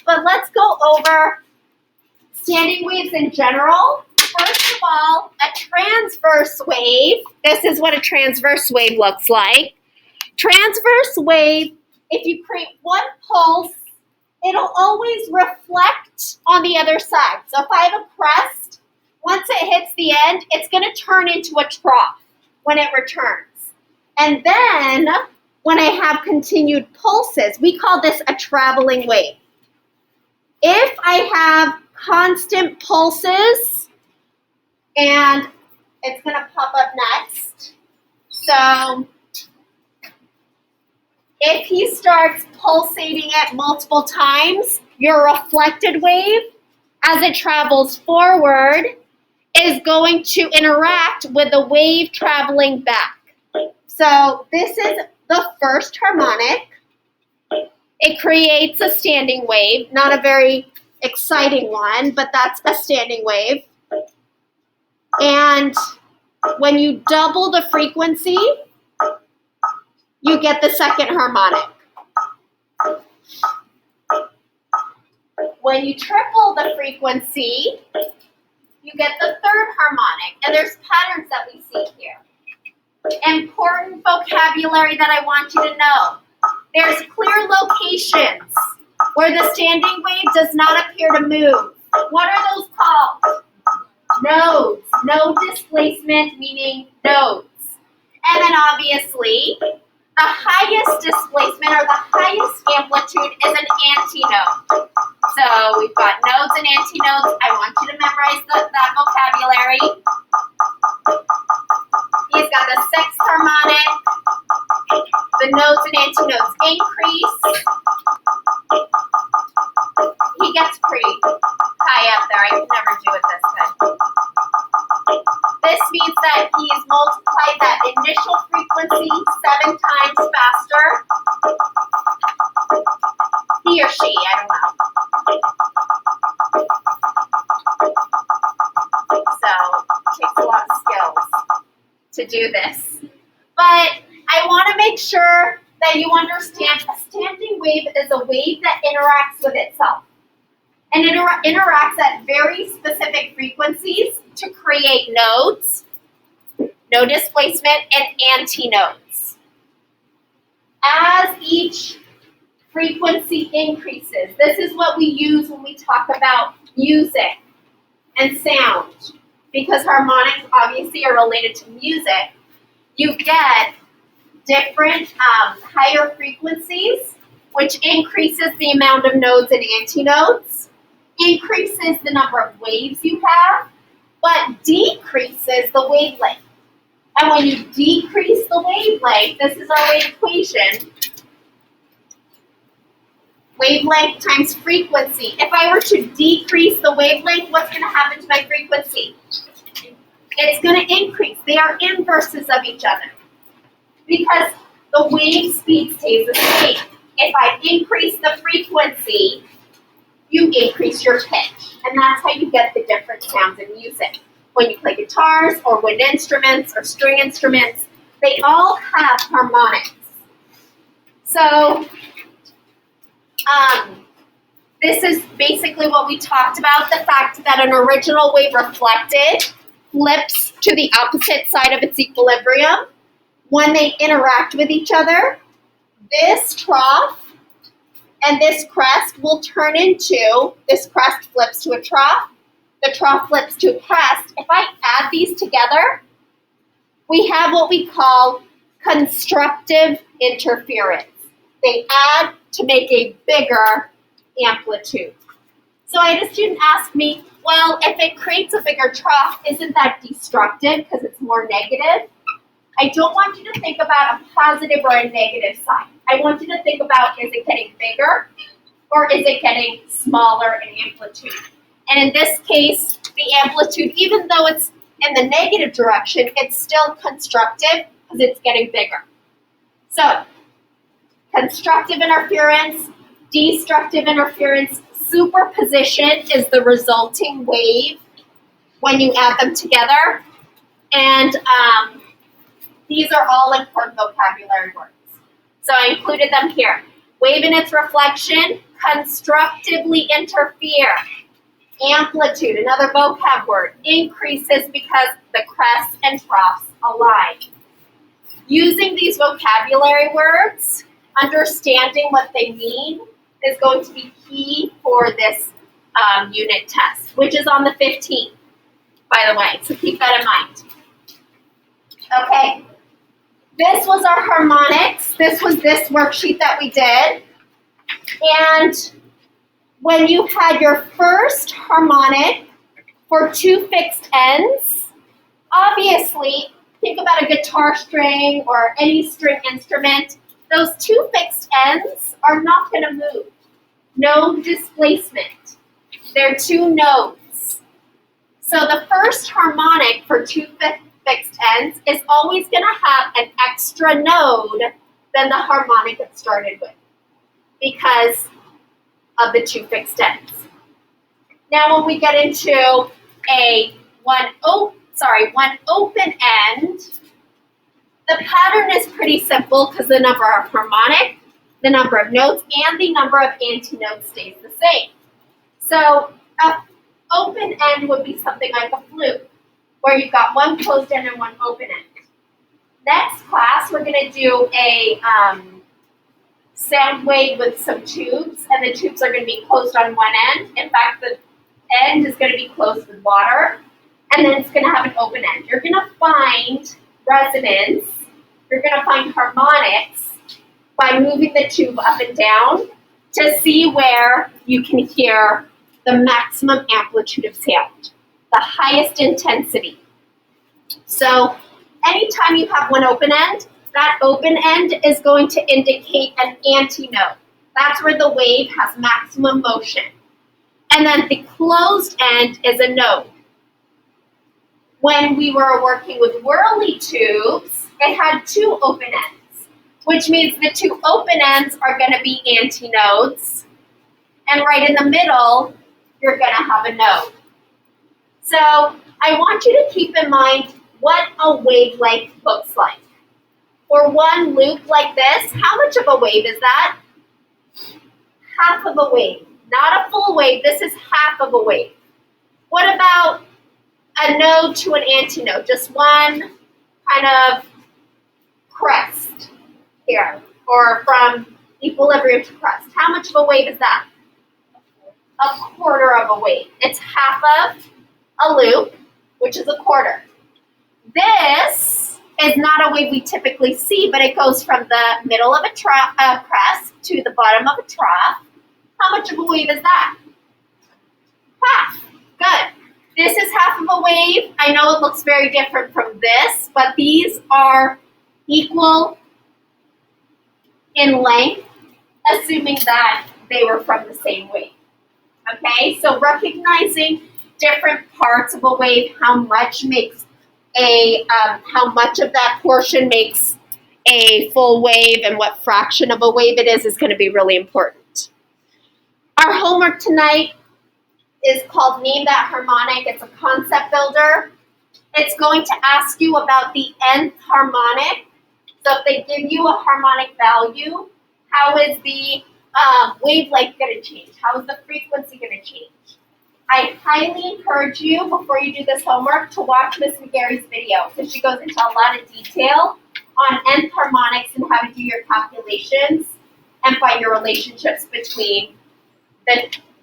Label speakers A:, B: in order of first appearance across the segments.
A: But let's go over standing waves in general. First of all, a transverse wave. This is what a transverse wave looks like. Transverse wave, if you create one pulse, it'll always reflect on the other side. So if I have a crest, once it hits the end, it's going to turn into a trough when it returns. And then when I have continued pulses, we call this a traveling wave. If I have constant pulses, and it's going to pop up next. So if he starts pulsating it multiple times, your reflected wave, as it travels forward, is going to interact with the wave traveling back. So this is the first harmonic. It creates a standing wave, not a very exciting one, but that's a standing wave. And when you double the frequency, you get the second harmonic. When you triple the frequency, you get the third harmonic. And there's patterns that we see here. Important vocabulary that I want you to know. There's clear locations where the standing wave does not appear to move. What are those called? Nodes. Node displacement, meaning nodes. And then obviously, the highest displacement or the highest amplitude is an antinode. So we've got nodes and antinodes. I want you to memorize that vocabulary. He's got the sixth harmonic. The nodes and antinodes increase. He gets pretty high up there. I can never do it this good. This means that he's multiplied that initial frequency 7 times faster. He or she, I don't know. So it takes a lot of skills to do this. But I want to make sure that you understand a standing wave is a wave that interacts with itself. And it interacts at very specific frequencies to create nodes, node displacement, and antinodes. As each frequency increases, this is what we use when we talk about music and sound, because harmonics obviously are related to music. You get different higher frequencies, which increases the amount of nodes and antinodes, increases the number of waves you have, but decreases the wavelength. And when you decrease the wavelength, this is our wave equation, wavelength times frequency. If I were to decrease the wavelength, what's going to happen to my frequency? It's going to increase. They are inverses of each other because the wave speed stays the same. If I increase the frequency, you increase your pitch. And that's how you get the different sounds in music. When you play guitars or wind instruments or string instruments, they all have harmonics. So this is basically what we talked about, the fact that an original wave reflected flips to the opposite side of its equilibrium when they interact with each other. This trough and this crest will turn into, this crest flips to a trough, the trough flips to a crest. If I add these together, we have what we call constructive interference. They add to make a bigger amplitude. So I had a student ask me, well, if it creates a bigger trough, isn't that destructive because it's more negative? I don't want you to think about a positive or a negative sign. I want you to think about, is it getting bigger or is it getting smaller in amplitude? And in this case, the amplitude, even though it's in the negative direction, it's still constructive because it's getting bigger. So, constructive interference, destructive interference, superposition is the resulting wave when you add them together. And these are all important vocabulary words. So I included them here. Wave and its reflection constructively interfere. Amplitude, another vocab word, increases because the crests and troughs align. Using these vocabulary words, understanding what they mean, is going to be key for this unit test, which is on the 15th, by the way, so keep that in mind. Okay, this was our harmonics. This was this worksheet that we did. And when you had your first harmonic for two fixed ends, obviously, think about a guitar string or any string instrument. Those two fixed ends are not going to move. No displacement. They're two nodes. So the first harmonic for two fixed ends is always going to have an extra node than the harmonic it started with because of the two fixed ends. Now when we get into one open end, the pattern is pretty simple because the number of harmonic, the number of notes, and the number of antinodes stays the same. So an open end would be something like a flute, where you've got one closed end and one open end. Next class, we're going to do a sound wave with some tubes, and the tubes are going to be closed on one end. In fact, the end is going to be closed with water, and then it's going to have an open end. You're going to find resonance, you're going to find harmonics by moving the tube up and down to see where you can hear the maximum amplitude of sound, the highest intensity. So anytime you have one open end, that open end is going to indicate an antinode. That's where the wave has maximum motion. And then the closed end is a node. When we were working with whirly tubes, it had two open ends, which means the two open ends are going to be antinodes. And right in the middle, you're going to have a node. So I want you to keep in mind what a wavelength looks like. For one loop like this, how much of a wave is that? Half of a wave. Not a full wave, this is half of a wave. What about a node to an antinode? Just one kind of crest here, or from equilibrium to crest. How much of a wave is that? A quarter of a wave. It's half of a loop, which is a quarter. This is not a wave we typically see, but it goes from the middle of a crest to the bottom of a trough. How much of a wave is that? Half. Good. This is half of a wave. I know it looks very different from this, but these are equal in length, assuming that they were from the same wave. Okay, so recognizing different parts of a wave, how much of that portion makes a full wave and what fraction of a wave it is going to be really important. Our homework tonight is called Name That Harmonic. It's a concept builder. It's going to ask you about the nth harmonic. So if they give you a harmonic value, how is the wavelength going to change? How is the frequency going to change? I highly encourage you, before you do this homework, to watch Miss McGarry's video, because she goes into a lot of detail on nth harmonics and how to do your calculations and find your relationships between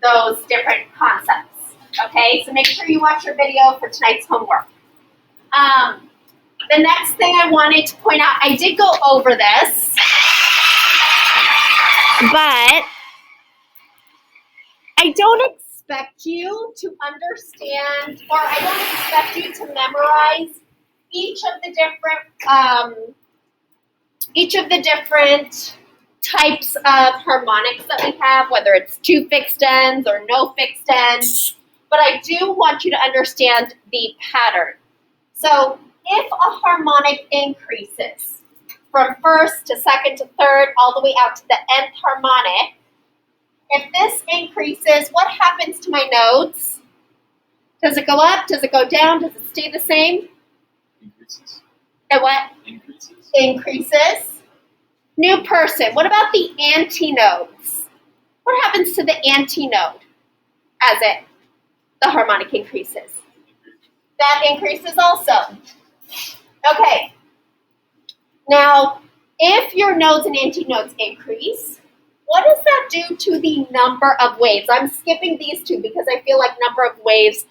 A: those different concepts. Okay, so make sure you watch your video for tonight's homework. The next thing I wanted to point out, I did go over this, but I don't expect you to understand, or I don't expect you to memorize each of the different types of harmonics that we have, whether it's two fixed ends or no fixed ends, but I do want you to understand the pattern. So if a harmonic increases from first to second to third, all the way out to the nth harmonic, if this increases, what happens to my nodes? Does it go up? Does it go down? Does it stay the same?
B: Increases.
A: And what?
B: Increases.
A: Increases. New person. What about the antinodes? What happens to the antinode as the harmonic increases? That increases also. Okay. Now, if your nodes and antinodes increase, what does that do to the number of waves? I'm skipping these two because I feel like number of waves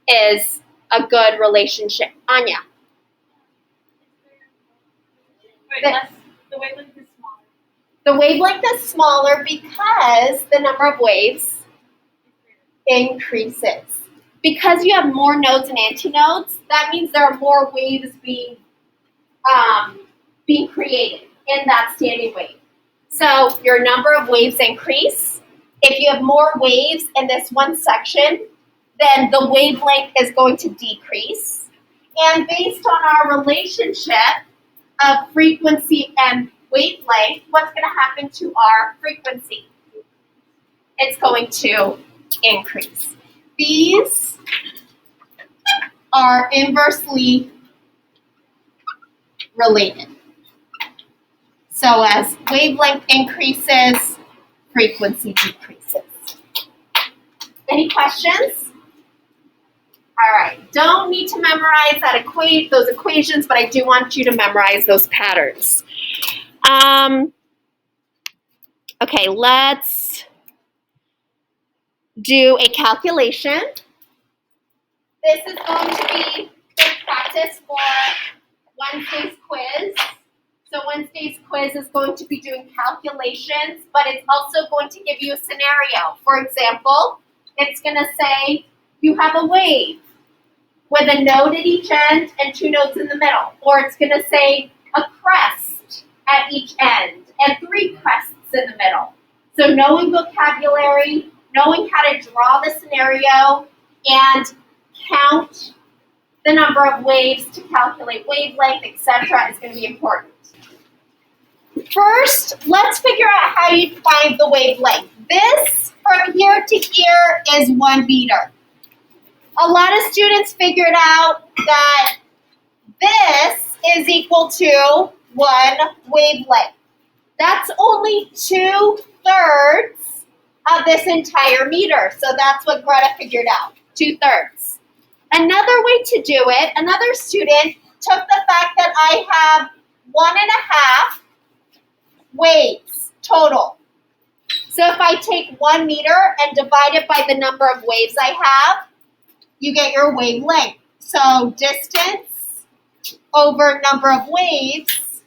A: is a good relationship. Anya.
B: The wavelength is smaller.
A: The wavelength is smaller because the number of waves increases. Because you have more nodes and antinodes, that means there are more waves being created in that standing wave. So your number of waves increase. If you have more waves in this one section, then the wavelength is going to decrease. And based on our relationship of frequency and wavelength, what's going to happen to our frequency? It's going to increase. These are inversely related. So as wavelength increases, frequency decreases. Any questions? All right, don't need to memorize those equations, but I do want you to memorize those patterns. Okay, let's do a calculation. This is going to be good practice for Wednesday's quiz. So Wednesday's quiz is going to be doing calculations, but it's also going to give you a scenario. For example, it's going to say you have a wave with a node at each end and two nodes in the middle. Or it's going to say a crest at each end and three crests in the middle. So knowing vocabulary, knowing how to draw the scenario, and count the number of waves to calculate wavelength, etc. is going to be important. First, let's figure out how you find the wavelength. This from here to here is 1 meter. A lot of students figured out that this is equal to 1 wavelength. That's only 2/3 of this entire meter. So that's what Greta figured out, 2/3. Another way to do it, another student took the fact that I have 1.5 waves total. So if I take 1 meter and divide it by the number of waves I have, you get your wavelength. So distance over number of waves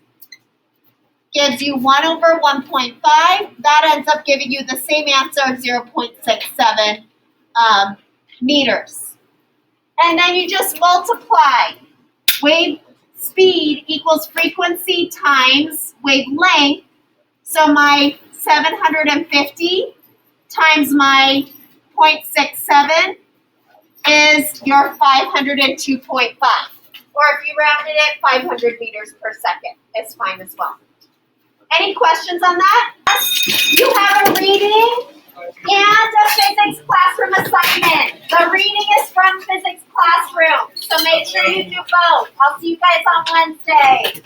A: gives you 1 over 1.5. That ends up giving you the same answer of 0.67 meters. And then you just multiply. Wave speed equals frequency times wavelength. So my 750 times my 0.67 is your 502.5. Or if you rounded it, 500 meters per second is fine as well. Any questions on that? You have a reading and a physics classroom assignment. The reading is from physics classroom, so make sure you do both. I'll see you guys on Wednesday.